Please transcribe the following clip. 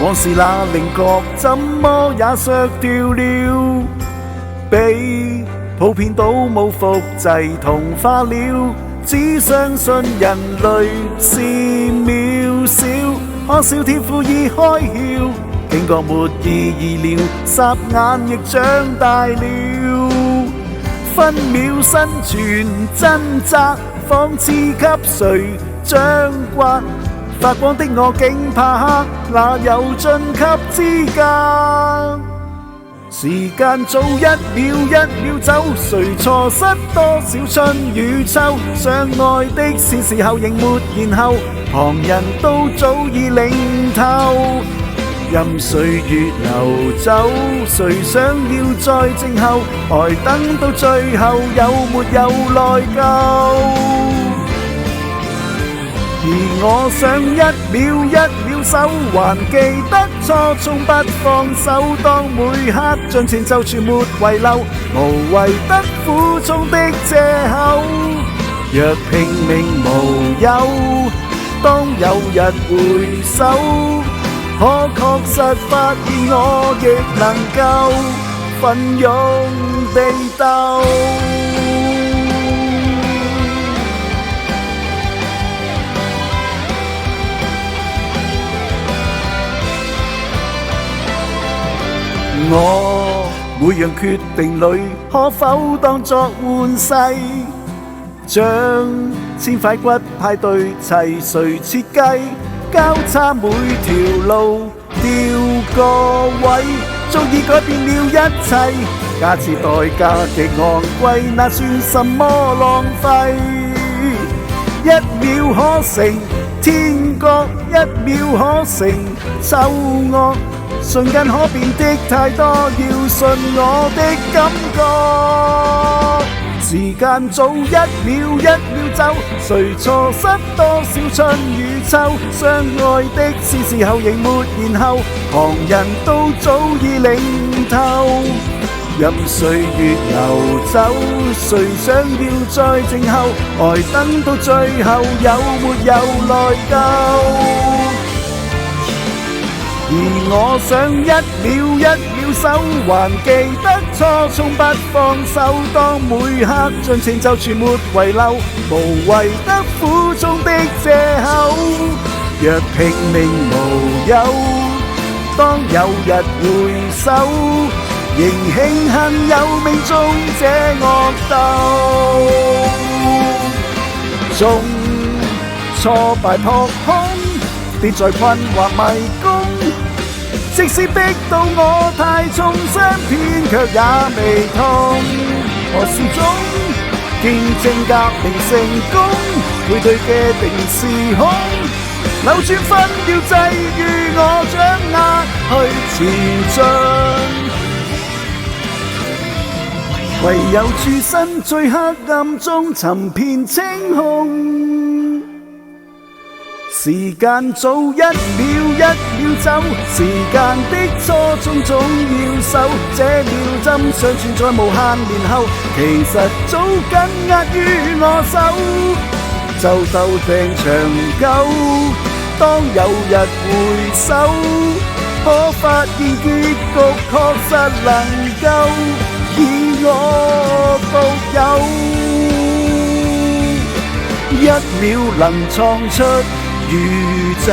往事那稜角怎麼也削掉了，被普遍倒冇複製同化了，只相信人類是渺小，可笑天賦已開竅，竟覺沒意義了，霎眼亦長大了，分秒生存掙扎，仿似給誰掌摑，發光的我竟怕黑，哪有晉級資格？時間早一秒一秒走，誰錯失多少春與秋？相愛的是時候仍沒然後，旁人都早已領透。任歲月流走，誰想要再靜候？呆等到最後，有沒有內疚？而我想一秒一秒守，還記得初衷不放手，當每刻盡情就全沒遺漏，無謂得苦衷的藉口。若拼命無有，當有日回首，可確實發現我亦能夠奮勇地鬥。我每樣決定裏，可否當作換世？將千塊骨派對齊，誰設計？交叉每條路，調個位，早已改變了一切。假設代價極昂貴，那算什麼浪費？一秒可成天國，一秒可成醜惡。瞬間可變的太多，要信我的感覺。時間早一秒一秒走，誰錯失多少春與秋？相愛的是時候仍沒然後，旁人都早已領透。任歲月流走，誰想要再靜候？呆等到最後，有沒有內疚？而我想一秒一秒守，還記得初衷不放手，當每刻盡情就全沒遺漏，無謂得苦衷的藉口。若拼命無有，當有日回首，仍慶幸有命中這惡鬥。縱挫敗撲空，跌在困惑迷宮，即使逼到我太重，相片卻也未痛。我始終見證革命成功，配對嘅定時空，扭轉分秒際遇，我掌握去前進。唯有處身最黑暗中，尋遍青空。時間早一秒一秒走，時間的初衷總要守。這秒針尚存在無限年後，其實早緊握於我手。就鬥病長久，當有日回首，可發現結局確實能夠以我獨有。一秒能創出宇宙。